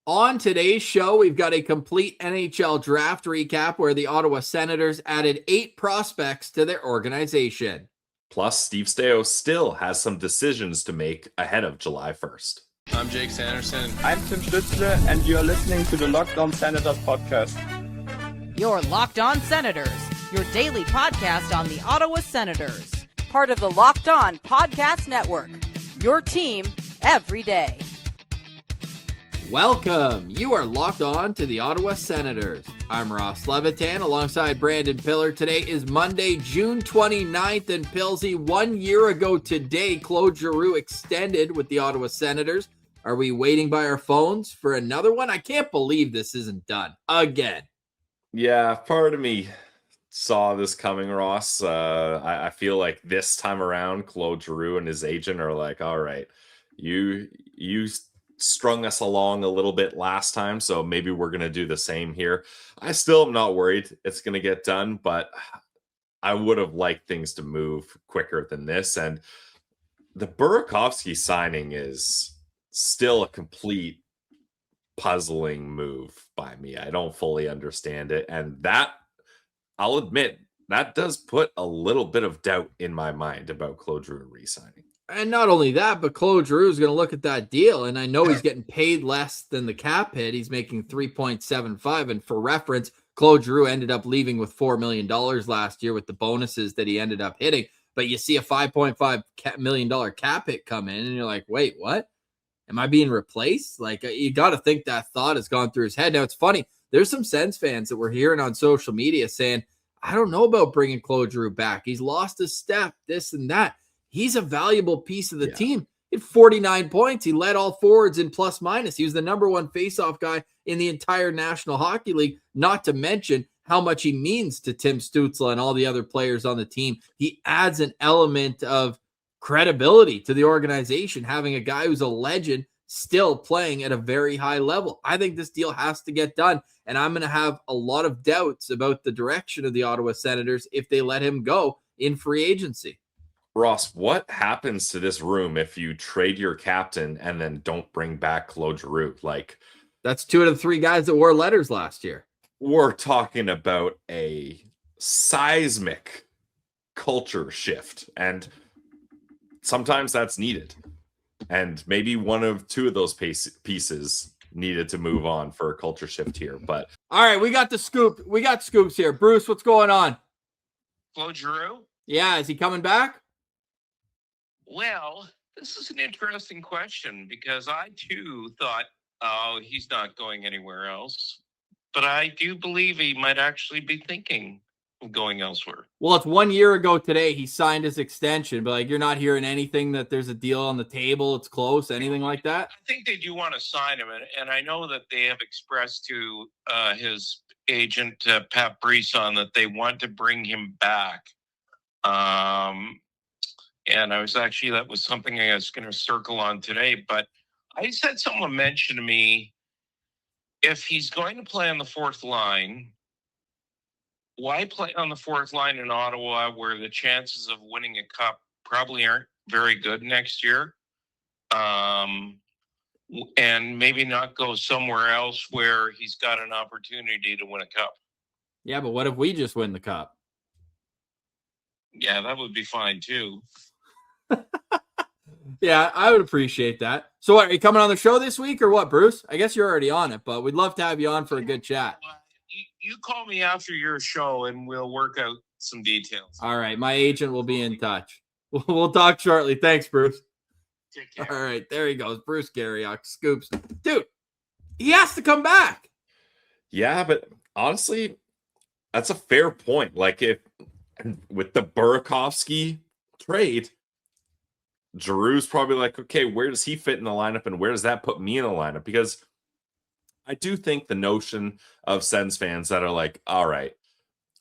On today's show, we've got a complete NHL draft recap where the Ottawa Senators added 8 prospects to their organization. Plus, Steve Staios still has some decisions to make ahead of July 1st. I'm Jake Sanderson. I'm Tim Stützle, and you're listening to the Locked On Senators podcast. You're Locked On Senators, your daily podcast on the Ottawa Senators. Part of the Locked On Podcast Network, your team every day. Welcome. You are locked on to the Ottawa Senators. I'm Ross Levitan alongside Brandon Piller. Today is Monday, June 29th, and Pillsy, 1 year ago today, Claude Giroux extended with the Ottawa Senators. Are we waiting by our phones for another one? I can't believe this isn't done again. Yeah, part of me saw this coming, Ross. I feel like this time around, Claude Giroux and his agent are like, all right, you strung us along a little bit last time, so maybe we're going to do the same here. I still am not worried it's going to get done, but I would have liked things to move quicker than this. And the Burakovsky signing is still a complete puzzling move by me. I don't fully understand it. And that, I'll admit, that does put a little bit of doubt in my mind about Claude Giroux re-signing. And not only that, but Claude Giroux is going to look at that deal, and I know he's getting paid less than the cap hit. He's making $3.75, and for reference, Claude Giroux ended up leaving with $4 million last year with the bonuses that he ended up hitting. But you see a $5.5 million cap hit come in, and you're like, wait, what? Am I being replaced? Like, you got to think that thought has gone through his head. Now, it's funny. There's some Sens fans that we're hearing on social media saying, I don't know about bringing Claude Giroux back. He's lost a step, this and that. He's a valuable piece of the team. He had 49 points. He led all forwards in plus minus. He was the number one faceoff guy in the entire National Hockey League, not to mention how much he means to Tim Stützle and all the other players on the team. He adds an element of credibility to the organization, having a guy who's a legend still playing at a very high level. I think this deal has to get done, and I'm going to have a lot of doubts about the direction of the Ottawa Senators if they let him go in free agency. Ross, what happens to this room if you trade your captain and then don't bring back Claude Giroux? Like, that's 2 out of 3 guys that wore letters last year. We're talking about a seismic culture shift, and sometimes that's needed. And maybe 1 of 2 of those pieces needed to move on for a culture shift here. But all right, we got the scoop. We got scoops here. Bruce, what's going on? Claude Giroux? Yeah, is he coming back? Well, this is an interesting question because I too thought, oh, he's not going anywhere else. But I do believe he might actually be thinking of going elsewhere. Well, it's 1 year ago today he signed his extension, but like you're not hearing anything that there's a deal on the table, it's close, anything like that? I think they do want to sign him, and I know that they have expressed to his agent, Pat Brisson, that they want to bring him back. And that was something I was going to circle on today, but I just had someone mention to me, if he's going to play on the fourth line, why play on the fourth line in Ottawa where the chances of winning a cup probably aren't very good next year? And maybe not go somewhere else where he's got an opportunity to win a cup. Yeah, but what if we just win the cup? Yeah, that would be fine too. Yeah, I would appreciate that. So what, are you coming on the show this week or what, Bruce? I guess you're already on it, but we'd love to have you on for a good chat. You call me after your show and we'll work out some details. All right, my agent will be in touch. We'll talk shortly. Thanks, Bruce. Take care. All right, there he goes. Bruce Garrioch, scoops. Dude, he has to come back. Yeah, but honestly, that's a fair point. Like, if with the Burakovsky trade, Giroux's probably like, okay, where does he fit in the lineup and where does that put me in the lineup? Because I do think the notion of Sens fans that are like, all right,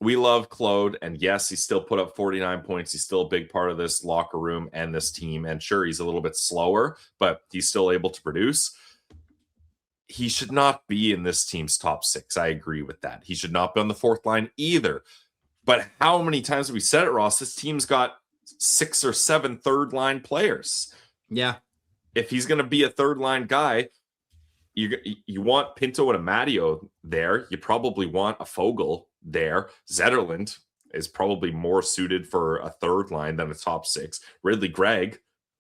we love Claude, and yes, he still put up 49 points. He's still a big part of this locker room and this team. And sure, he's a little bit slower, but he's still able to produce. He should not be in this team's top 6. I agree with that. He should not be on the fourth line either. But how many times have we said it, Ross? This team's got 6 or 7 third line players. Yeah. If he's going to be a third line guy, you want Pinto and a Matteo there. You probably want a Fogle there. Zetterlund is probably more suited for a third line than a top six. Ridley Gregg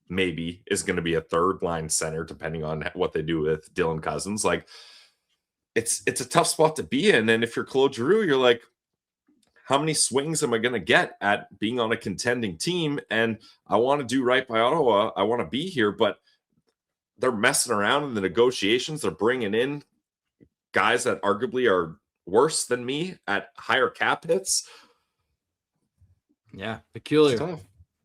maybe is going to be a third line center, depending on what they do with Dylan Cousins. Like, it's a tough spot to be in. And if you're Claude Giroux, you're like, how many swings am I going to get at being on a contending team? And I want to do right by Ottawa. I want to be here, but they're messing around in the negotiations. They're bringing in guys that arguably are worse than me at higher cap hits. Yeah, peculiar.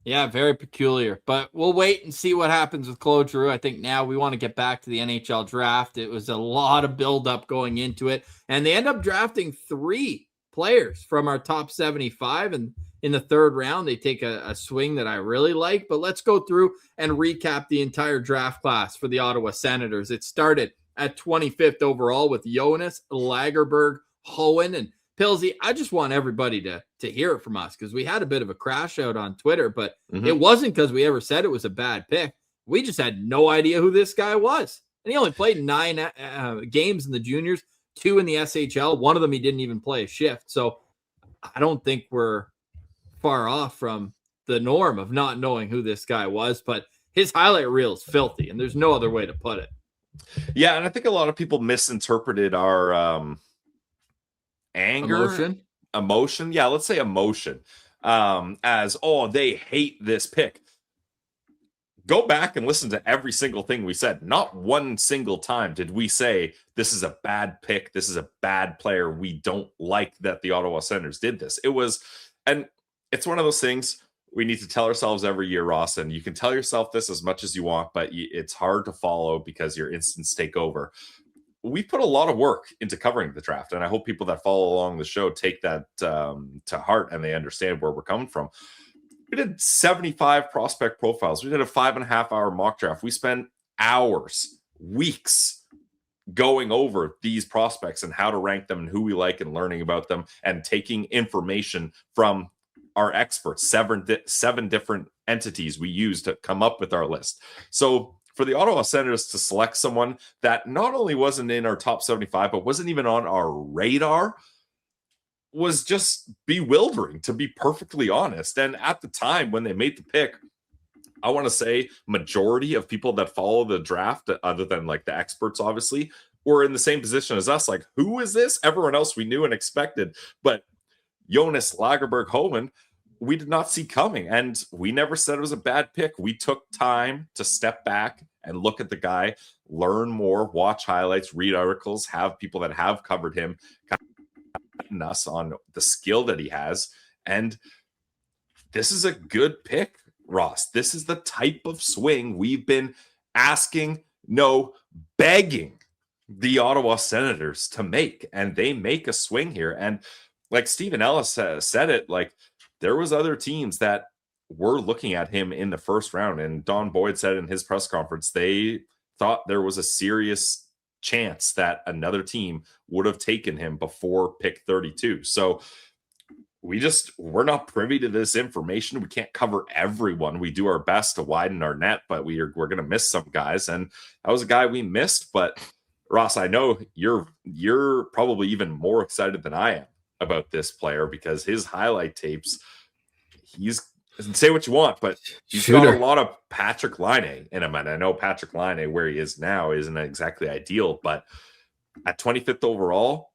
Yeah, very peculiar. But we'll wait and see what happens with Claude Giroux. I think now we want to get back to the NHL draft. It was a lot of buildup going into it. And they end up drafting 3 players from our top 75. And in the third round, they take a swing that I really like. But let's go through and recap the entire draft class for the Ottawa Senators. It started at 25th overall with Jonas, Lagerberg, Hohen, and Pilsy. I just want everybody to hear it from us because we had a bit of a crash out on Twitter, but it wasn't because we ever said it was a bad pick. We just had no idea who this guy was. And he only played 9 games in the juniors, 2 in the SHL. One of them he didn't even play a shift. So I don't think we're far off from the norm of not knowing who this guy was, but his highlight reel is filthy, and there's no other way to put it. Yeah, and I think a lot of people misinterpreted our anger, emotion. Yeah, let's say emotion, as, oh, they hate this pick. Go back and listen to every single thing we said. Not one single time did we say this is a bad pick, this is a bad player, we don't like that the Ottawa Senators did this. It was, and it's one of those things we need to tell ourselves every year, Ross, and you can tell yourself this as much as you want, but it's hard to follow because your instincts take over. We put a lot of work into covering the draft, and I hope people that follow along the show take that to heart and they understand where we're coming from. We did 75 prospect profiles. We did a 5.5-hour mock draft. We spent hours, weeks going over these prospects and how to rank them and who we like and learning about them and taking information from our experts, 7 different entities we used to come up with our list. So for the Ottawa Senators to select someone that not only wasn't in our top 75, but wasn't even on our radar was just bewildering, to be perfectly honest. And at the time when they made the pick, I want to say majority of people that follow the draft, other than like the experts, obviously, were in the same position as us. Like, who is this? Everyone else we knew and expected. But Jonas, Lagerberg, Homan, we did not see coming. And we never said it was a bad pick. We took time to step back and look at the guy, learn more, watch highlights, read articles, have people that have covered him us on the skill that he has. And this is a good pick, Ross. This is the type of swing we've been asking, no, begging the Ottawa Senators to make, and they make a swing here. And like Stephen Ellis said it, like there was other teams that were looking at him in the first round, and Don Boyd said in his press conference they thought there was a serious chance that another team would have taken him before pick 32. So we're not privy to this information. We can't cover everyone. We do our best to widen our net, but we're going to miss some guys. And that was a guy we missed. But Ross, I know you're probably even more excited than I am about this player because his highlight tapes, say what you want, but he's got a lot of Patrick Laine in him. And I know Patrick Laine, where he is now, isn't exactly ideal, but at 25th overall,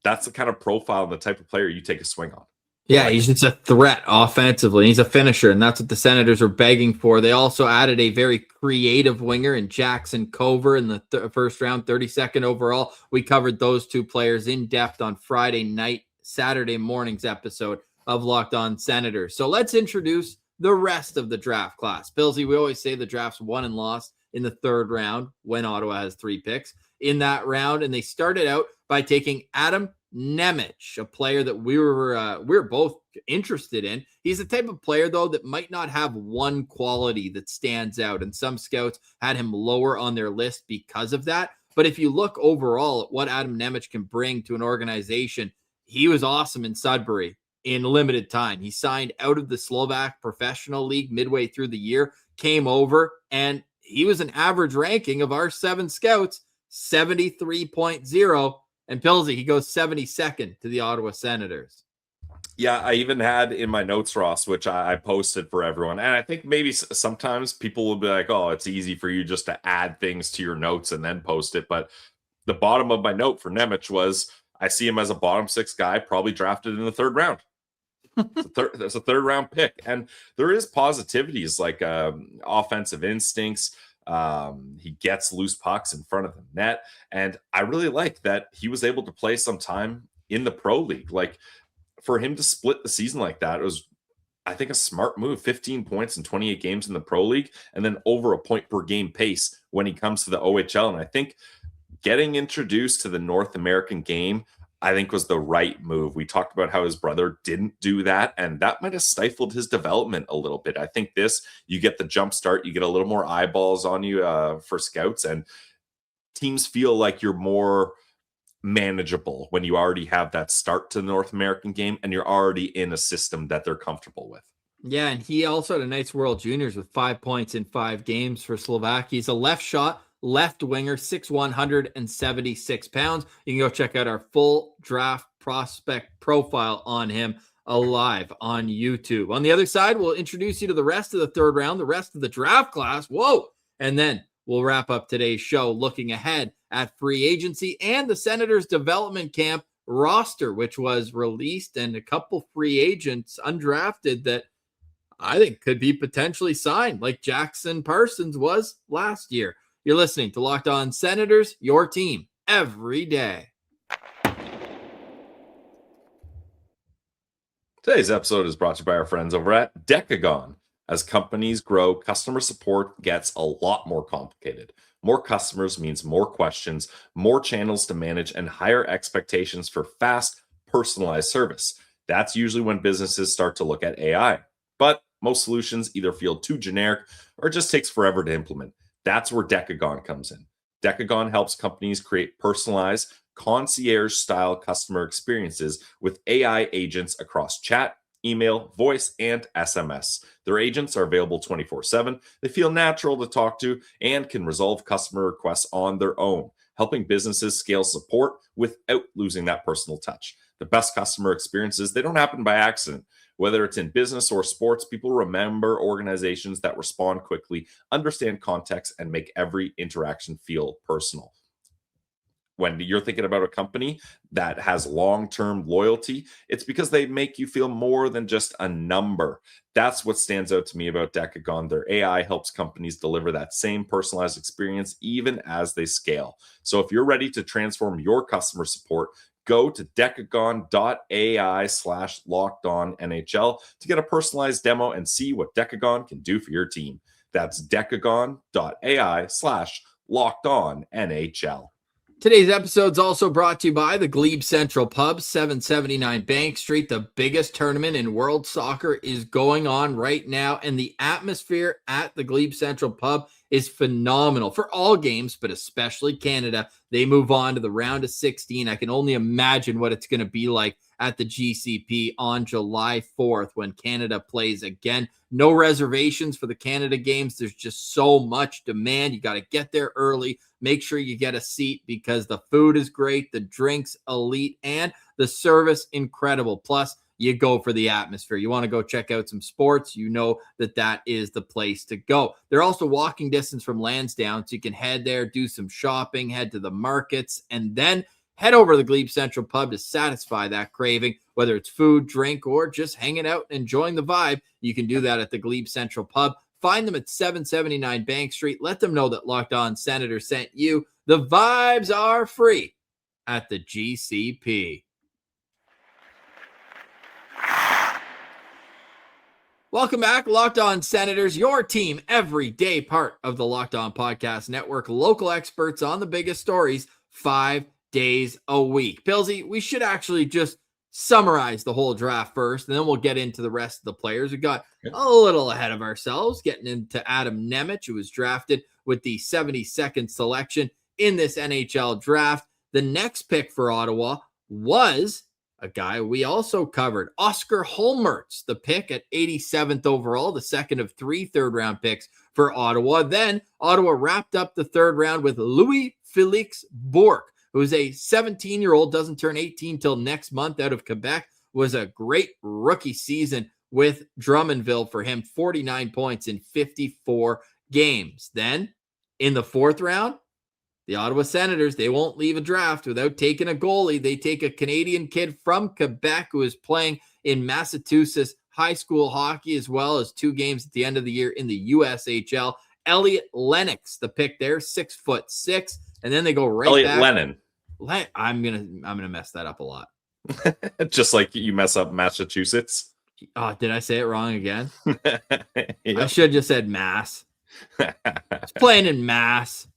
that's the kind of profile and the type of player you take a swing on. Yeah, he's just a threat offensively. He's a finisher, and that's what the Senators are begging for. They also added a very creative winger in Jackson Cover in the first round, 32nd overall. We covered those 2 players in depth on Friday night, Saturday morning's episode of Locked On Senators. So let's introduce the rest of the draft class. Pilsy, we always say the draft's won and lost in the third round when Ottawa has 3 picks in that round. And they started out by taking Adam Nemec, a player that we were both interested in. He's the type of player, though, that might not have one quality that stands out. And some scouts had him lower on their list because of that. But if you look overall at what Adam Nemec can bring to an organization, he was awesome in Sudbury in limited time. He signed out of the Slovak Professional League midway through the year, came over, and he was an average ranking of our 7 scouts, 73.0. And Pilsy, he goes 72nd to the Ottawa Senators. Yeah, I even had in my notes, Ross, which I posted for everyone. And I think maybe sometimes people will be like, oh, it's easy for you just to add things to your notes and then post it. But the bottom of my note for Nemec was, I see him as a bottom 6 guy, probably drafted in the 3rd round. There's a 3rd round pick. And there is positivities like offensive instincts. He gets loose pucks in front of the net. And I really like that he was able to play some time in the pro league. Like, for him to split the season like that, it was, I think, a smart move. 15 points in 28 games in the pro league, and then over a point per game pace when he comes to the OHL. And I think getting introduced to the North American game, I think, was the right move. We talked about how his brother didn't do that, and that might have stifled his development a little bit. I think you get the jump start, you get a little more eyeballs on you for scouts, and teams feel like you're more manageable when you already have that start to the North American game and you're already in a system that they're comfortable with. Yeah, and he also had a nice World Juniors with 5 points in 5 games for Slovakia. He's a left shot, left winger, 6'1", 176 pounds. You can go check out our full draft prospect profile on him alive on YouTube. On the other side, we'll introduce you to the rest of the 3rd round, the rest of the draft class. Whoa! And then we'll wrap up today's show looking ahead at free agency and the Senators development camp roster, which was released, and a couple free agents undrafted that I think could be potentially signed, like Jackson Parsons was last year. You're listening to Locked On Senators, your team every day. Today's episode is brought to you by our friends over at Decagon. As companies grow, customer support gets a lot more complicated. More customers means more questions, more channels to manage, and higher expectations for fast, personalized service. That's usually when businesses start to look at AI. But most solutions either feel too generic or it just takes forever to implement. That's where Decagon comes in. Decagon helps companies create personalized, concierge-style customer experiences with AI agents across chat, email, voice, and SMS. Their agents are available 24/7. They feel natural to talk to and can resolve customer requests on their own, helping businesses scale support without losing that personal touch. The best customer experiences, they don't happen by accident. Whether it's in business or sports, people remember organizations that respond quickly, understand context, and make every interaction feel personal. When you're thinking about a company that has long-term loyalty, it's because they make you feel more than just a number. That's what stands out to me about Decagon. Their AI helps companies deliver that same personalized experience even as they scale. So if you're ready to transform your customer support, go to decagon.ai/lockedonnhl to get a personalized demo and see what Decagon can do for your team. That's decagon.ai/lockedonnhl. Today's episode is also brought to you by the GLEBE Central Pub, 779 Bank Street. The biggest tournament in world soccer is going on right now, and the atmosphere at the GLEBE Central Pub is phenomenal for all games, but especially Canada. They move on to the round of 16. I can only imagine what it's going to be like at the GCP on July 4th when Canada plays again. No reservations for the Canada games. There's just so much demand. You got to get there early. Make sure you get a seat because the food is great, the drinks elite, and the service incredible. Plus, you go for the atmosphere. You want to go check out some sports, you know that is the place to go. They're also walking distance from Lansdowne, so you can head there, do some shopping, head to the markets, and then head over to the Glebe Central Pub to satisfy that craving, whether it's food, drink, or just hanging out and enjoying the vibe. You can do that at the Glebe Central Pub. Find them at 779 Bank Street. Let them know that Locked On Senator sent you. The vibes are free at the GCP. Welcome back, Locked On Senators, your team every day, part of the Locked On Podcast Network. Local experts on the biggest stories 5 days a week. Pilsy, we should actually just summarize the whole draft first, and then we'll get into the rest of the players. We got a little ahead of ourselves, getting into Adam Nemec, who was drafted with the 72nd selection in this NHL draft. The next pick for Ottawa was a guy we also covered, Oscar Holmertz, the pick at 87th overall, the second of 3 third-round picks for Ottawa. Then Ottawa wrapped up the third round with Louis Felix Bourque, who's a 17-year-old, doesn't turn 18 till next month, out of Quebec. Was a great rookie season with Drummondville for him, 49 points in 54 games. Then in the 4th round, the Ottawa Senators, they won't leave a draft without taking a goalie. They take a Canadian kid from Quebec who is playing in Massachusetts high school hockey, as well as 2 games at the end of the year in the USHL. Elliot Lennox, the pick there, 6'6", and then they go right Elliot back. Lennon. I'm gonna mess that up a lot. Just like you mess up Massachusetts. Oh, did I say it wrong again? I Yep. should have just said Mass. It's playing in Mass.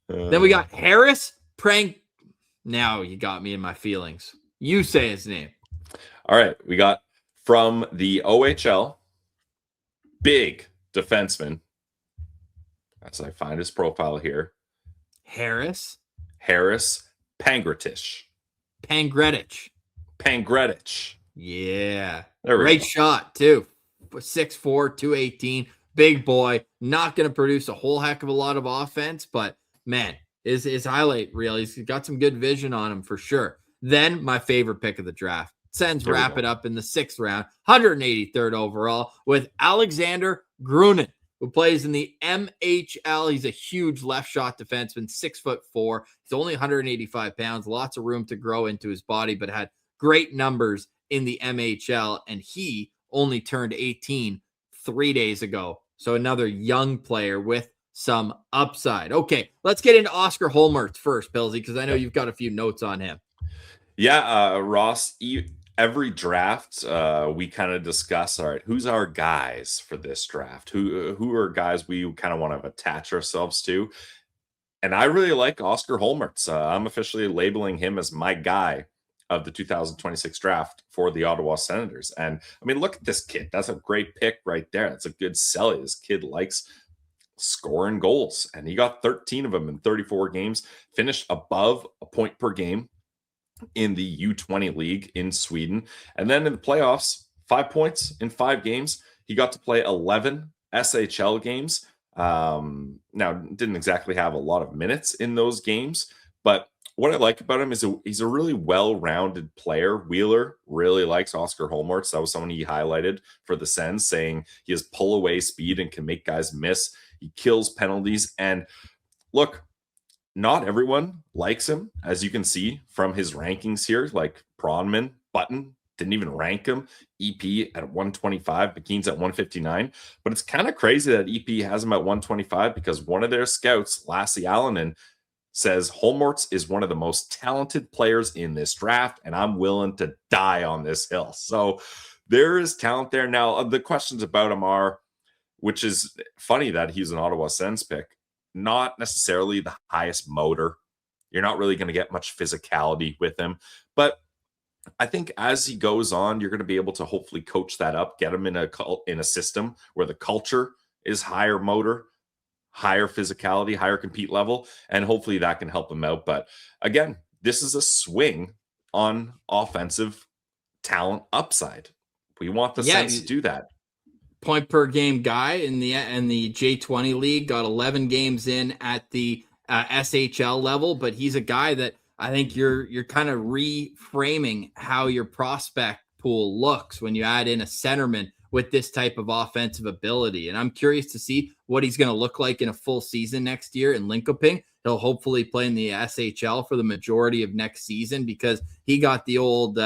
Then we got Harris Prank. Now you got me in my feelings. You say his name. All right. We got from the OHL, big defenseman. As I find his profile here. Harris Pangretich. Pangretich. Yeah. There we Great go. shot, too. 6'4", 218. Big boy. Not going to produce a whole heck of a lot of offense, but man, his highlight reel, he's got some good vision on him for sure. Then my favorite pick of the draft. Sens wrap it up in the 6th round, 183rd overall, with Alexander Grunin, who plays in the MHL. He's a huge left shot defenseman, 6'4". He's only 185 pounds, lots of room to grow into his body, but had great numbers in the MHL, and he only turned 18 3 days ago. So another young player with some upside. Okay, let's get into Oscar Holmertz first, Pillsy, because I know you've got a few notes on him. Yeah, Ross, every draft, we kind of discuss, all right, who's our guys for this draft? Who are guys we kind of want to attach ourselves to? And I really like Oscar Holmertz. I'm officially labeling him as my guy of the 2026 draft for the Ottawa Senators. And I mean, look at this kid. That's a great pick right there. That's a good sell. This kid likes scoring goals, and he got 13 of them in 34 games, finished above a point per game in the U20 league in Sweden. And then in the playoffs, 5 points in 5 games. He got to play 11 SHL games. Now, didn't exactly have a lot of minutes in those games, but what I like about him is he's a really well-rounded player. Wheeler really likes Oscar Holmertz. That was someone he highlighted for the Sens, saying he has pull-away speed and can make guys miss. He kills penalties. And look, not everyone likes him, as you can see from his rankings here. Like Bronman, Button didn't even rank him. EP at 125, McKean's at 159. But it's kind of crazy that EP has him at 125 because one of their scouts, Lassie Allonen, says Holmertz is one of the most talented players in this draft, and I'm willing to die on this hill. So there is talent there. Now, the questions about him are, which is funny that he's an Ottawa Sens pick, not necessarily the highest motor. You're not really going to get much physicality with him. But I think as he goes on, you're going to be able to hopefully coach that up, get him in a system where the culture is higher motor, higher physicality, higher compete level, and hopefully that can help him out. But again, this is a swing on offensive talent upside. We want the Sens to do that. Point per game guy in the J20 league, got 11 games in at the SHL level, but he's a guy that I think you're kind of reframing how your prospect pool looks when you add in a centerman with this type of offensive ability. And I'm curious to see what he's going to look like in a full season next year in Linköping. He'll hopefully play in the SHL for the majority of next season because he got the old,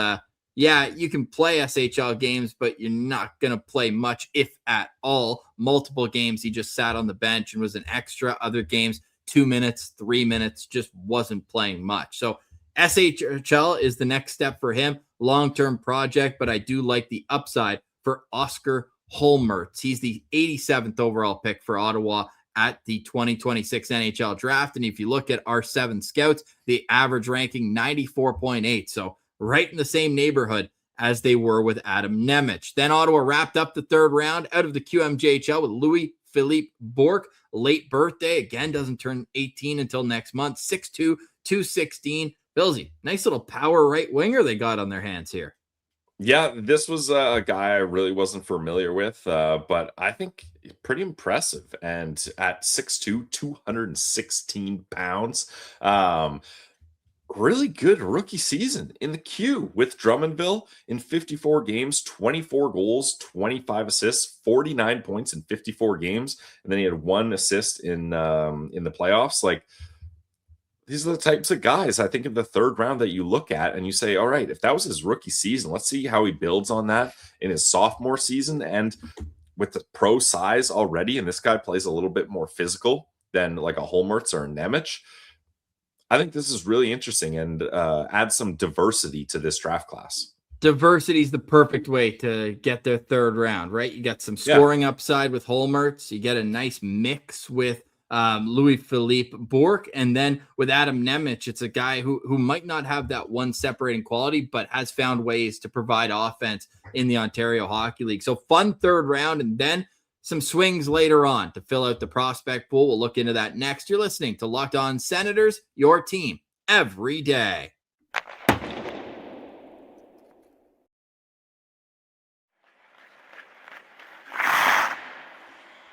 you can play SHL games, but you're not going to play much, if at all. Multiple games, he just sat on the bench and was an extra. Other games, 2 minutes, 3 minutes, just wasn't playing much. So SHL is the next step for him. Long-term project, but I do like the upside for Oscar Holmertz. He's the 87th overall pick for Ottawa at the 2026 NHL draft. And if you look at our 7 scouts, the average ranking 94.8. So right in the same neighborhood as they were with Adam Nemec. Then Ottawa wrapped up the 3rd round out of the QMJHL with Louis-Philippe Bourque. Late birthday. Again, doesn't turn 18 until next month. 6'2", 216. Billsy, nice little power right winger they got on their hands here. Yeah, this was a guy I really wasn't familiar with, but I think pretty impressive. And at 6'2", 216 pounds, really good rookie season in the queue with Drummondville in 54 games, 24 goals, 25 assists, 49 points in 54 games, and then he had 1 assist in the playoffs. Like, these are the types of guys I think in the third round that you look at and you say, all right, if that was his rookie season, let's see how he builds on that in his sophomore season. And with the pro size already, and this guy plays a little bit more physical than like a Holmertz or a Nemec, I think this is really interesting and adds some diversity to this draft class. Diversity is the perfect way to get their third round, right? You got some scoring upside with Holmertz. You get a nice mix with Louis-Philippe Bourque. And then with Adam Nemec, it's a guy who might not have that one separating quality, but has found ways to provide offense in the Ontario Hockey League. So fun third round, and then some swings later on to fill out the prospect pool. We'll look into that next. You're listening to Locked On Senators, your team every day.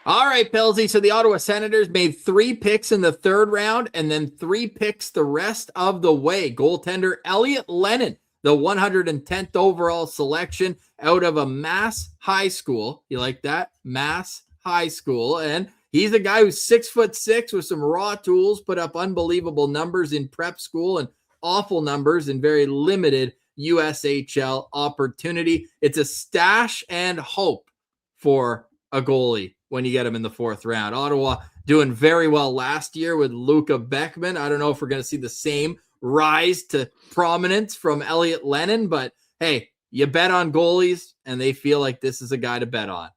All right, Pillsy. So the Ottawa Senators made 3 picks in the third round and then 3 picks the rest of the way. Goaltender Elliot Lennon, the 110th overall selection out of a Mass high school. You like that? Mass high school. And he's a guy who's 6'6" with some raw tools, put up unbelievable numbers in prep school and awful numbers in very limited USHL opportunity. It's a stash and hope for a goalie when you get him in the 4th round. Ottawa doing very well last year with Luca Beckman. I don't know if we're going to see the same rise to prominence from Elliot Lennon, but hey, you bet on goalies and they feel like this is a guy to bet on.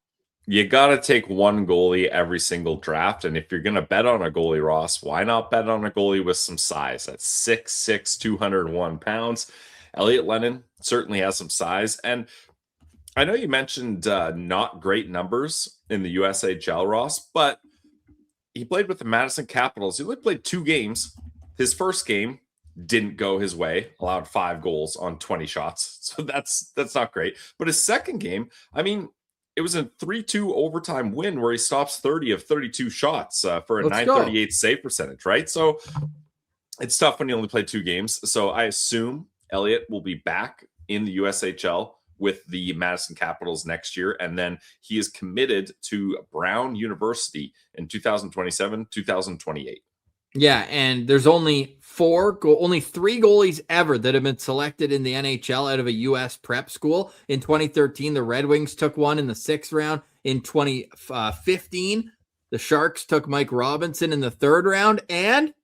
You got to take one goalie every single draft. And if you're going to bet on a goalie, Ross, why not bet on a goalie with some size? That's 6'6", 201 pounds. Elliot Lennon certainly has some size. And I know you mentioned not great numbers in the USHL, Ross, but he played with the Madison Capitals. He only played 2 games. His first game didn't go his way, allowed 5 goals on 20 shots. So that's not great. But his second game, I mean, it was a 3-2 overtime win where he stops 30 of 32 shots for a .938 save percentage, right? So it's tough when you only play 2 games. So I assume Elliot will be back in the USHL with the Madison Capitals next year. And then he is committed to Brown University in 2027, 2028. Yeah, and there's only 3 goalies ever that have been selected in the NHL out of a U.S. prep school. In 2013, the Red Wings took one in the 6th round. In 2015, the Sharks took Mike Robinson in the 3rd round. And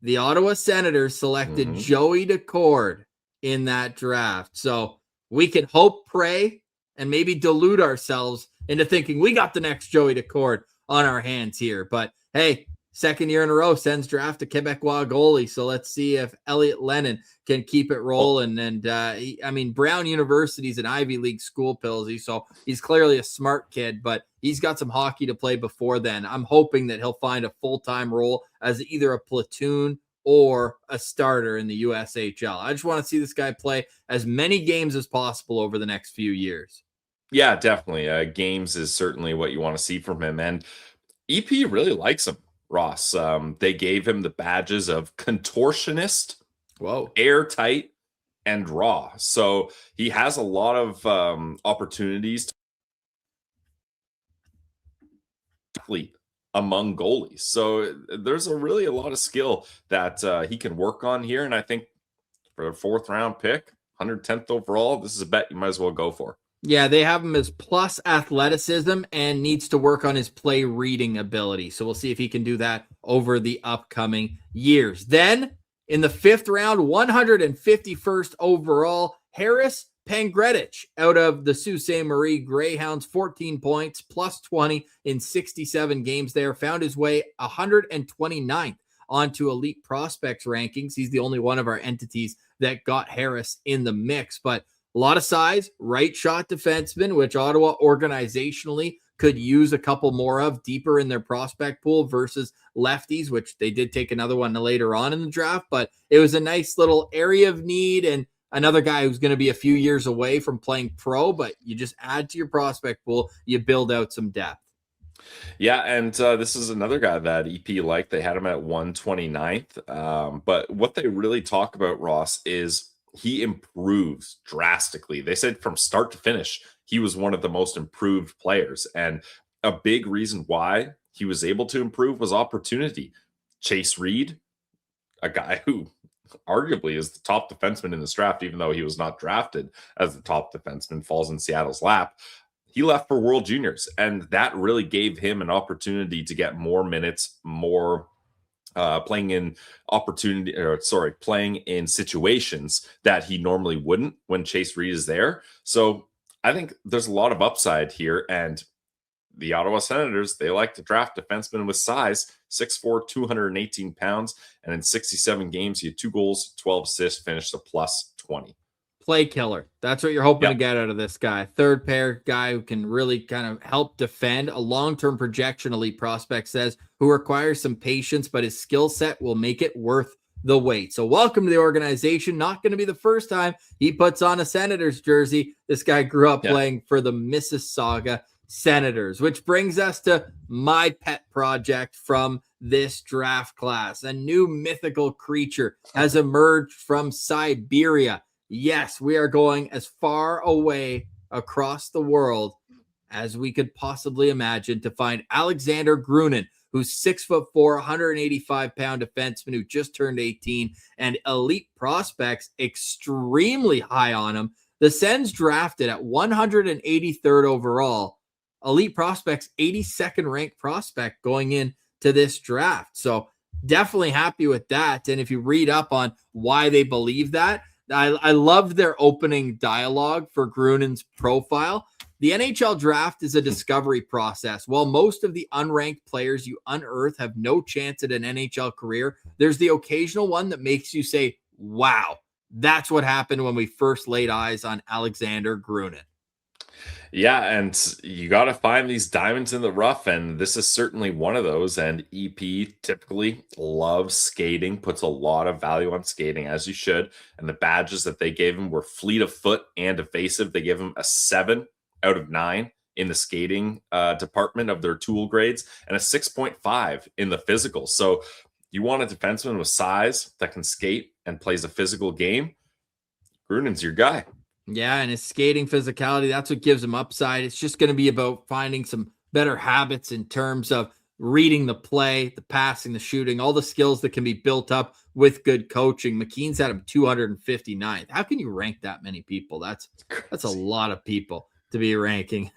the Ottawa Senators selected Joey Decord in that draft. So we can hope, pray, and maybe delude ourselves into thinking we got the next Joey Decord on our hands here. But hey, 2nd year in a row, Sens draft a Quebecois goalie. So let's see if Elliot Lennon can keep it rolling. And Brown University is an Ivy League school, Pillsy, so he's clearly a smart kid, but he's got some hockey to play before then. I'm hoping that he'll find a full-time role as either a platoon or a starter in the USHL. I just want to see this guy play as many games as possible over the next few years. Yeah, definitely. Games is certainly what you want to see from him. And EP really likes him, Ross. They gave him the badges of contortionist, airtight, and raw. So he has a lot of opportunities to athlete among goalies. So there's a lot of skill that he can work on here. And I think for a 4th round pick, 110th overall, this is a bet you might as well go for. Yeah, they have him as plus athleticism and needs to work on his play reading ability. So we'll see if he can do that over the upcoming years. Then in the 5th round, 151st overall, Harris Pangretich out of the Sault Ste. Marie Greyhounds, 14 points, plus 20 in 67 games there. Found his way 129th onto Elite Prospects rankings. He's the only one of our entities that got Harris in the mix, but a lot of size, right shot defenseman, which Ottawa organizationally could use a couple more of deeper in their prospect pool versus lefties, which they did take another one later on in the draft, but it was a nice little area of need and another guy who's going to be a few years away from playing pro, but you just add to your prospect pool, you build out some depth. Yeah, and this is another guy that EP liked. They had him at 129th. But what they really talk about, Ross, is he improves drastically. They said from start to finish, he was one of the most improved players. And a big reason why he was able to improve was opportunity. Chase Reed, a guy who arguably is the top defenseman in this draft, even though he was not drafted as the top defenseman, falls in Seattle's lap. He left for World Juniors, and that really gave him an opportunity to get more minutes, more playing in situations that he normally wouldn't when Chase Reed is there. So I think there's a lot of upside here, and the Ottawa Senators, they like to draft defensemen with size, 6'4", 218 pounds, and in 67 games, he had 2 goals, 12 assists, finished a plus 20. Play killer. That's what you're hoping to get out of this guy. Third pair guy who can really kind of help defend. A long-term projection, elite prospect says, who requires some patience, but his skill set will make it worth the wait. So welcome to the organization. Not going to be the first time he puts on a Senators jersey. This guy grew up playing for the Mississauga Senators, which brings us to my pet project from this draft class. A new mythical creature has emerged from Siberia. Yes, we are going as far away across the world as we could possibly imagine to find Alexander Grunin, who's 6'4", 185-pound defenseman who just turned 18, and elite prospects extremely high on him. The Sens drafted at 183rd overall. Elite prospects, 82nd ranked prospect going into this draft. So definitely happy with that. And if you read up on why they believe that, I loved their opening dialogue for Grunin's profile. The NHL draft is a discovery process. While most of the unranked players you unearth have no chance at an NHL career, there's the occasional one that makes you say, wow, that's what happened when we first laid eyes on Alexander Grunin. Yeah, and you got to find these diamonds in the rough, and this is certainly one of those. And EP typically loves skating, puts a lot of value on skating, as you should. And the badges that they gave him were fleet of foot and evasive. They gave him a 7 out of 9 in the skating department of their tool grades, and a 6.5 in the physical. So you want a defenseman with size that can skate and plays a physical game. Grunin's your guy. Yeah, and his skating physicality, that's what gives him upside. It's just going to be about finding some better habits in terms of reading the play, the passing, the shooting, all the skills that can be built up with good coaching. McKean's had him 259th. How can you rank that many people? That's a lot of people to be ranking.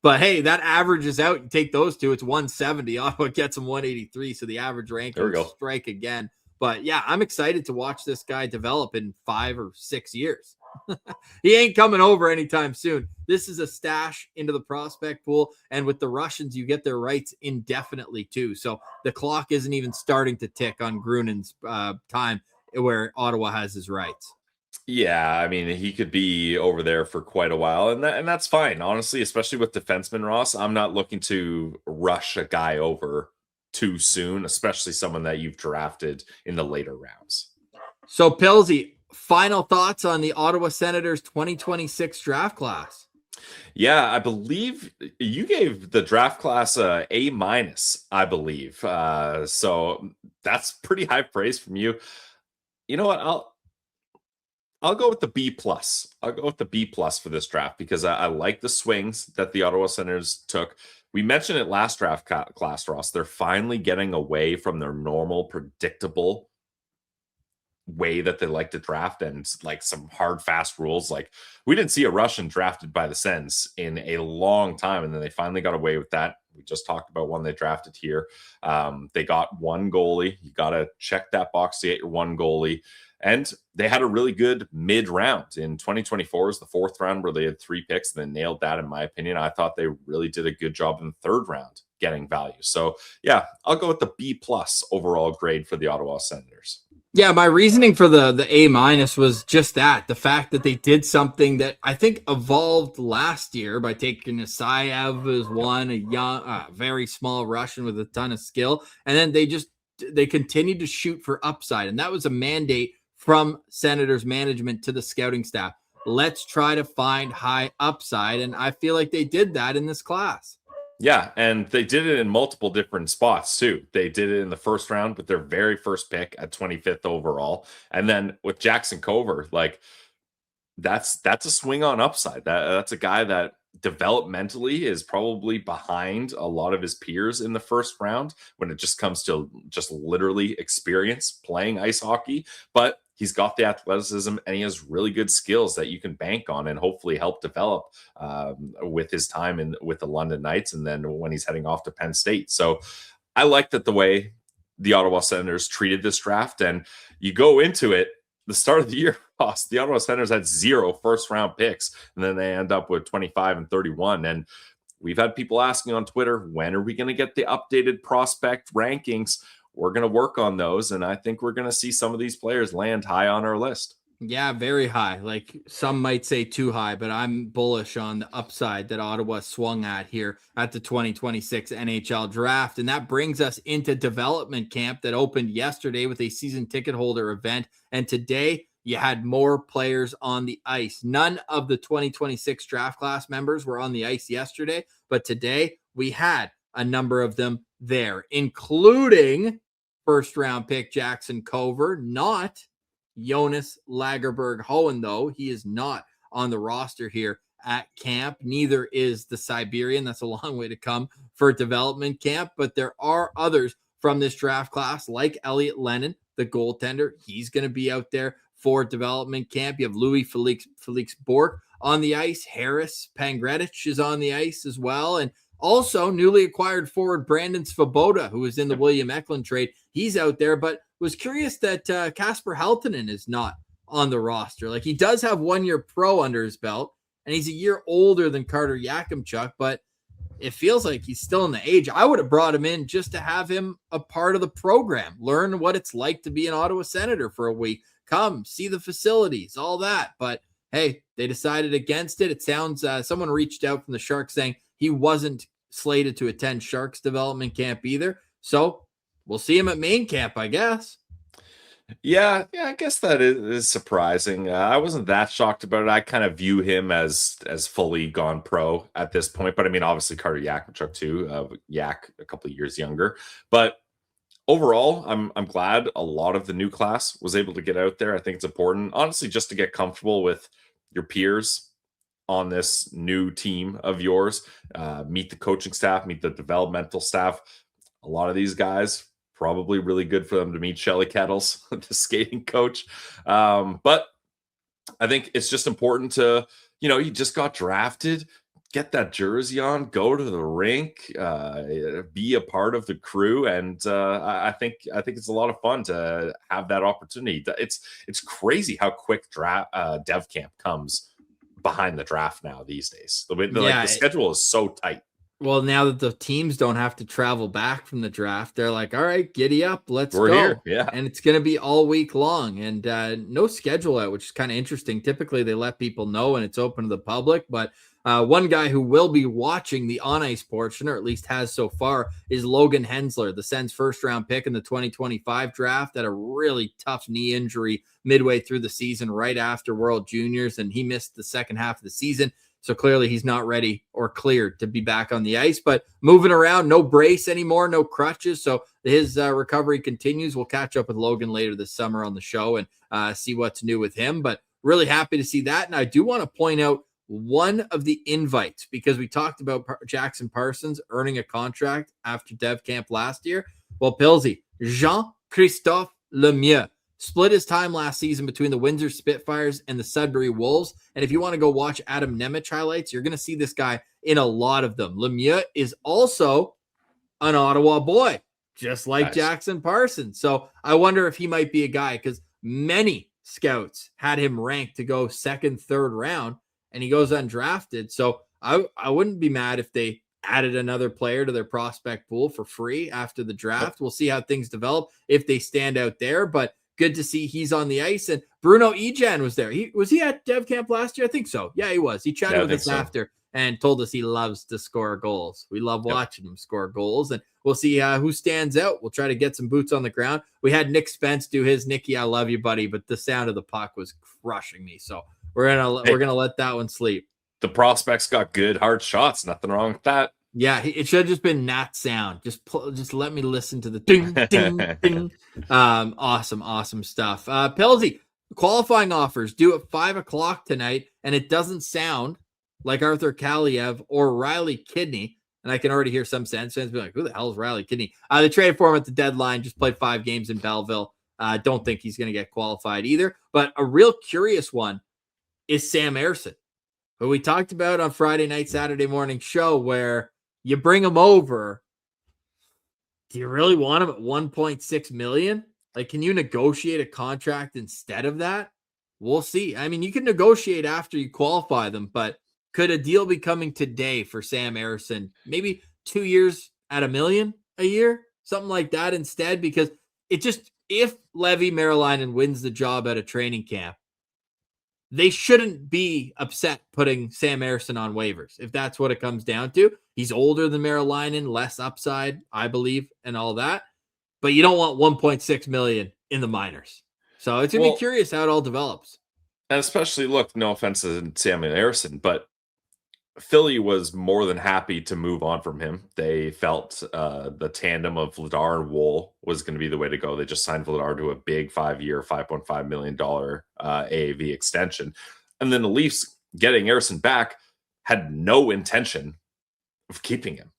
But hey, that averages out. You take those two, it's 170. Ottawa gets him 183, so the average ranking will strike again. But yeah, I'm excited to watch this guy develop in 5 or 6 years. He ain't coming over anytime soon. This is a stash into the prospect pool, and with the Russians, you get their rights indefinitely too. So the clock isn't even starting to tick on Grunin's time where Ottawa has his rights. Yeah, I mean, he could be over there for quite a while, and that's fine, honestly, especially with defenseman Ross. I'm not looking to rush a guy over too soon, especially someone that you've drafted in the later rounds. So Pilsy, final thoughts on the Ottawa Senators 2026 draft class? Yeah, I believe you gave the draft class a A-, I believe. So that's pretty high praise from you. You know what? I'll go with the B+. I'll go with the B+ for this draft because I like the swings that the Ottawa Senators took. We mentioned it last draft class, Ross. They're finally getting away from their normal, predictable way that they like to draft and like some hard, fast rules. Like we didn't see a Russian drafted by the Sens in a long time, and then they finally got away with that. We just talked about one they drafted here. They got one goalie. You got to check that box to get your one goalie. And they had a really good mid-round. In 2024 is the 4th round where they had 3 picks and they nailed that, in my opinion. I thought they really did a good job in the 3rd round getting value. So, yeah, I'll go with the B+ overall grade for the Ottawa Senators. Yeah, my reasoning for the A- was just that. The fact that they did something that I think evolved last year by taking Asayev as one, a young, very small Russian with a ton of skill. And then they continued to shoot for upside. And that was a mandate from Senators management to the scouting staff. Let's try to find high upside. And I feel like they did that in this class. Yeah, and they did it in multiple different spots too. They did it in the first round with their very first pick at 25th overall. And then with Jackson Cover, like that's a swing on upside. That's a guy that developmentally is probably behind a lot of his peers in the first round when it just comes to just literally experience playing ice hockey. But he's got the athleticism and he has really good skills that you can bank on and hopefully help develop with his time with the London Knights and then when he's heading off to Penn State. So I like that the way the Ottawa Senators treated this draft. And you go into it, the start of the year, the Ottawa Senators had 0 first-round picks, and then they end up with 25 and 31. And we've had people asking on Twitter, when are we going to get the updated prospect rankings? We're going to work on those, and I think we're going to see some of these players land high on our list. Yeah, very high. Like some might say too high, but I'm bullish on the upside that Ottawa swung at here at the 2026 NHL Draft. And that brings us into development camp that opened yesterday with a season ticket holder event. And today you had more players on the ice. None of the 2026 draft class members were on the ice yesterday, but today we had a number of them there, including first round pick Jackson Cover, not Jonas Lagerberg-Hohen, though. He is not on the roster here at camp. Neither is the Siberian. That's a long way to come for development camp, but there are others from this draft class like Elliot Lennon, the goaltender. He's going to be out there for development camp. You have Louis Felix Bork on the ice. Harris Pangretich is on the ice as well. And also newly acquired forward Brandon Svoboda, who was in the William Eklund trade. He's out there, but was curious that Kasper Halttunen is not on the roster. Like he does have 1 year pro under his belt, and he's a year older than Carter Yakimchuk, but it feels like he's still in the age. I would have brought him in just to have him a part of the program, learn what it's like to be an Ottawa Senator for a week, come see the facilities, all that. But hey, they decided against it. It sounds someone reached out from the Sharks saying he wasn't slated to attend Sharks development camp either. So we'll see him at main camp, I guess. Yeah, I guess that is surprising. I wasn't that shocked about it. I kind of view him as fully gone pro at this point. But I mean, obviously Carter Yakimchuk too. Yak a couple of years younger. But overall, I'm glad a lot of the new class was able to get out there. I think it's important, honestly, just to get comfortable with your peers on this new team of yours. Meet the coaching staff, meet the developmental staff. A lot of these guys, probably really good for them to meet Shelly Kettles, the skating coach. But I think it's just important to, you just got drafted, get that jersey on, go to the rink, be a part of the crew. And I think it's a lot of fun to have that opportunity. It's crazy how quick dev camp comes behind the draft now these days. The schedule is so tight. Well, now that the teams don't have to travel back from the draft, they're like, all right, giddy up, let's go. Here. Yeah. And it's going to be all week long and no schedule out, which is kind of interesting. Typically they let people know and it's open to the public, but one guy who will be watching the on-ice portion, or at least has so far, is Logan Hensler, the Sens first-round pick in the 2025 draft, had a really tough knee injury midway through the season right after World Juniors, and he missed the second half of the season. So clearly he's not ready or cleared to be back on the ice, but moving around, no brace anymore, no crutches. So his recovery continues. We'll catch up with Logan later this summer on the show and see what's new with him, but really happy to see that. And I do want to point out one of the invites, because we talked about Jackson Parsons earning a contract after dev camp last year. Well, Pilsy, Jean-Christophe Lemieux split his time last season between the Windsor Spitfires and the Sudbury Wolves. And if you want to go watch Adam Nemec highlights, you're going to see this guy in a lot of them. Lemieux is also an Ottawa boy, just like Nice. Jackson Parsons. So I wonder if he might be a guy, because many scouts had him ranked to go second, third round, and he goes undrafted. So I wouldn't be mad if they added another player to their prospect pool for free after the draft. We'll see how things develop if they stand out there, but good to see he's on the ice. And Bruno Ejan was there. Was he at dev camp last year? I think so. Yeah, he was. He chatted with us after. and told us he loves to score goals. We love watching him score goals, and we'll see who stands out. We'll try to get some boots on the ground. We had Nick Spence do his Nicky, I love you, buddy, but the sound of the puck was crushing me. So we're gonna let that one sleep. The prospects got good hard shots. Nothing wrong with that. Yeah, it should have just been that sound. Just let me listen to the ding, ding, ding. Awesome stuff. Pilsy, qualifying offers due at 5:00 tonight, and it doesn't sound like Arthur Kaliev or Riley Kidney. And I can already hear some Sens fans be like, who the hell is Riley Kidney? They traded for him at the deadline, just played 5 games in Belleville. Don't think he's going to get qualified either. But a real curious one is Sam Ersson, who we talked about on Friday night, Saturday morning show, where you bring him over. Do you really want him at $1.6 million? Like, can you negotiate a contract instead of that? We'll see. I mean, you can negotiate after you qualify them, but could a deal be coming today for Sam Ersson? Maybe 2 years at $1 million a year, something like that instead, because it just, if Levi Marilainen wins the job at a training camp, they shouldn't be upset putting Sam Ersson on waivers, if that's what it comes down to. He's older than Marilainen, less upside, I believe, and all that. But you don't want $1.6 million in the minors. So it's going to be curious how it all develops. And especially, look, no offense to Samuel Ersson, but Philly was more than happy to move on from him. They felt the tandem of Vladar and Woll was going to be the way to go. They just signed Vladar to a big 5-year, $5.5 million AAV extension. And then the Leafs getting Ersson back had no intention of keeping him.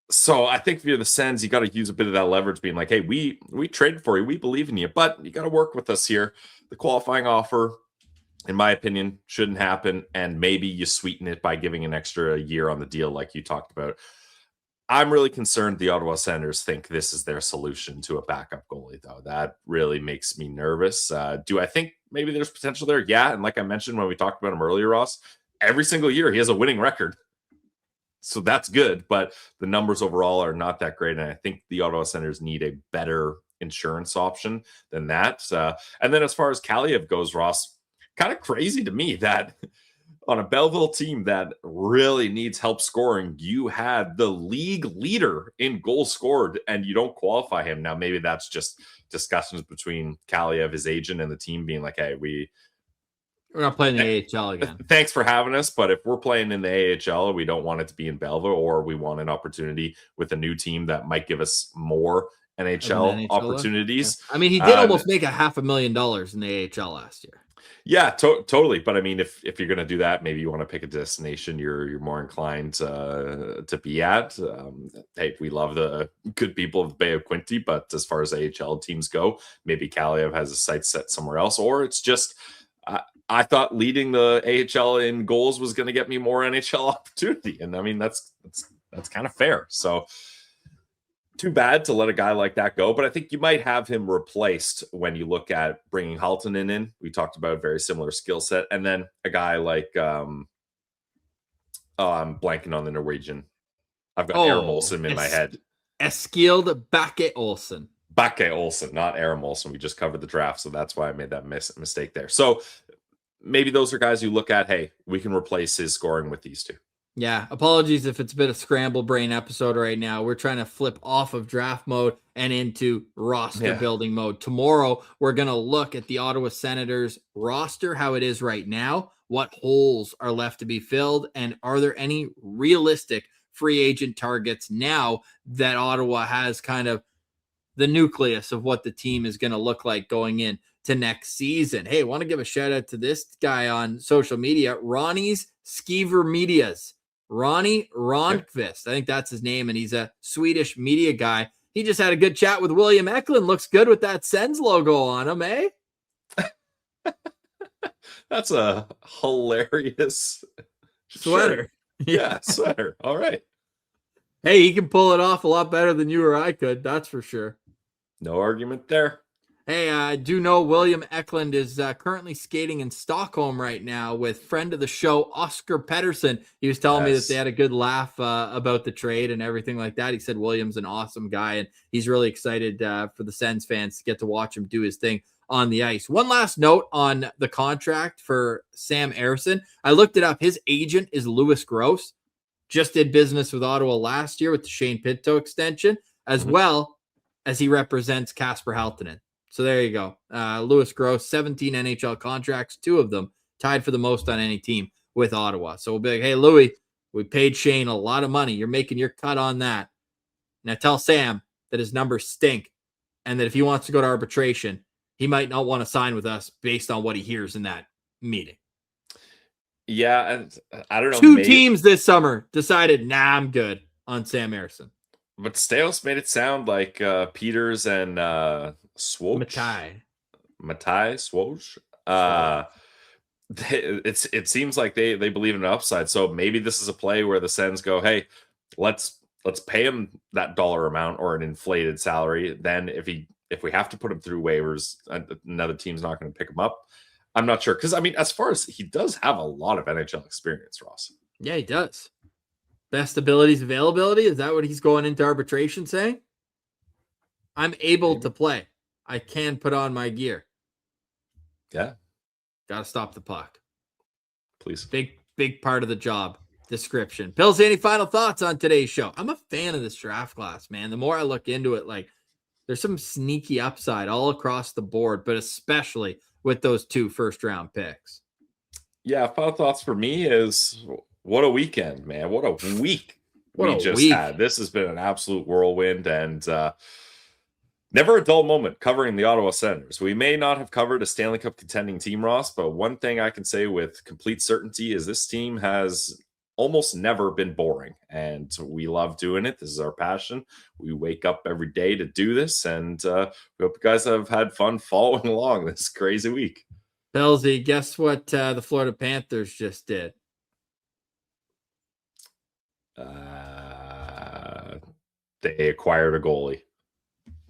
So I think if you're the Sens, you got to use a bit of that leverage, being like, hey, we traded for you. We believe in you, but you got to work with us here. The qualifying offer, in my opinion, shouldn't happen. And maybe you sweeten it by giving an extra year on the deal like you talked about. I'm really concerned the Ottawa Senators think this is their solution to a backup goalie, though. That really makes me nervous. Do I think maybe there's potential there? Yeah. And like I mentioned when we talked about him earlier, Ross, every single year he has a winning record. So that's good, but the numbers overall are not that great. And I think the Ottawa Senators need a better insurance option than that. And then as far as Kaliev goes, Ross, kind of crazy to me that on a Belleville team that really needs help scoring, you had the league leader in goals scored and you don't qualify him. Now, maybe that's just discussions between Kaliev, his agent, and the team being like, hey, we're not playing the AHL again. Thanks for having us, but if we're playing in the AHL, we don't want it to be in Belleville, or we want an opportunity with a new team that might give us more NHL opportunities. Yeah. I mean, he did almost make $500,000 in the AHL last year. Yeah, totally. But I mean, if you're going to do that, maybe you want to pick a destination you're more inclined to be at. Hey, we love the good people of the Bay of Quinte, but as far as AHL teams go, maybe Kaliev has a sight set somewhere else, or it's just I thought leading the AHL in goals was going to get me more NHL opportunity, and I mean that's kind of fair. So too bad to let a guy like that go, but I think you might have him replaced when you look at bringing Haltonen in. We talked about a very similar skill set, and then a guy like I'm blanking on the Norwegian. I've got Aram Olsen in my head. Eskild Bakke Olsen. Bakke Olsen, not Aram Olsen. We just covered the draft, so that's why I made that mistake there. So maybe those are guys you look at, hey, we can replace his scoring with these two. Yeah, apologies if it's a bit of scramble brain episode right now. We're trying to flip off of draft mode and into roster building mode. Tomorrow, we're going to look at the Ottawa Senators roster, how it is right now, what holes are left to be filled, and are there any realistic free agent targets now that Ottawa has kind of the nucleus of what the team is going to look like going in to next season. Hey, I want to give a shout out to this guy on social media, Ronnie's Skeever Medias. Ronnie Ronqvist. I think that's his name, and he's a Swedish media guy. He just had a good chat with William Eklund. Looks good with that Sens logo on him, eh? That's a hilarious sweater. Yeah, sweater. All right. Hey, he can pull it off a lot better than you or I could. That's for sure. No argument there. Hey, I do know William Eklund is currently skating in Stockholm right now with friend of the show, Oscar Pettersson. He was telling me that they had a good laugh about the trade and everything like that. He said William's an awesome guy, and he's really excited for the Sens fans to get to watch him do his thing on the ice. One last note on the contract for Sam Ersson. I looked it up. His agent is Louis Gross. Just did business with Ottawa last year with the Shane Pinto extension, as well as he represents Kasper Halttunen. So there you go. Louis Gross, 17 NHL contracts, 2 of them tied for the most on any team with Ottawa. So we'll be like, hey, Louis, we paid Shane a lot of money. You're making your cut on that. Now tell Sam that his numbers stink and that if he wants to go to arbitration, he might not want to sign with us based on what he hears in that meeting. Yeah, and I don't know. 2 teams this summer decided, nah, I'm good on Sam Ersson. But Staios made it sound like Peters and Matai Swoj. It seems like they believe in an upside. So maybe this is a play where the Sens go, hey, let's pay him that dollar amount or an inflated salary. Then if we have to put him through waivers, another team's not going to pick him up. I'm not sure. Because, I mean, as far as he does have a lot of NHL experience, Ross. Yeah, he does. Best abilities, availability. Is that what he's going into arbitration saying? I'm able to play. I can put on my gear. Yeah. Got to stop the puck. Please. Big part of the job description. Pills, any final thoughts on today's show? I'm a fan of this draft class, man. The more I look into it, like there's some sneaky upside all across the board, but especially with those 2 first-round picks. Yeah, final thoughts for me is what a weekend, man. What a week we just had. This has been an absolute whirlwind and never a dull moment covering the Ottawa Senators. We may not have covered a Stanley Cup contending team, Ross, but one thing I can say with complete certainty is this team has almost never been boring, and we love doing it. This is our passion. We wake up every day to do this, and we hope you guys have had fun following along this crazy week. Belsey, guess what the Florida Panthers just did? They acquired a goalie.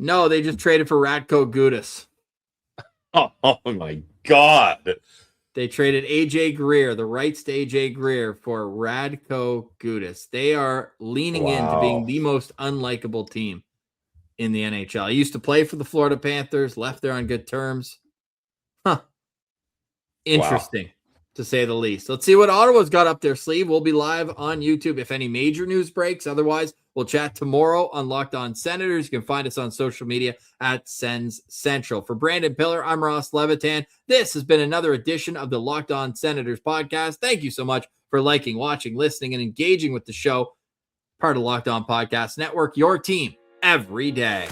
No, they just traded for Radko Gudas. Oh my God. They traded AJ Greer, the rights to AJ Greer, for Radko Gudas. They are leaning into being the most unlikable team in the NHL. He used to play for the Florida Panthers, left there on good terms. Interesting, to say the least. Let's see what Ottawa's got up their sleeve. We'll be live on YouTube if any major news breaks. Otherwise, we'll chat tomorrow on Locked On Senators. You can find us on social media at Sens Central. For Brandon Piller, I'm Ross Levitan. This has been another edition of the Locked On Senators podcast. Thank you so much for liking, watching, listening, and engaging with the show. Part of Locked On Podcast Network, your team every day.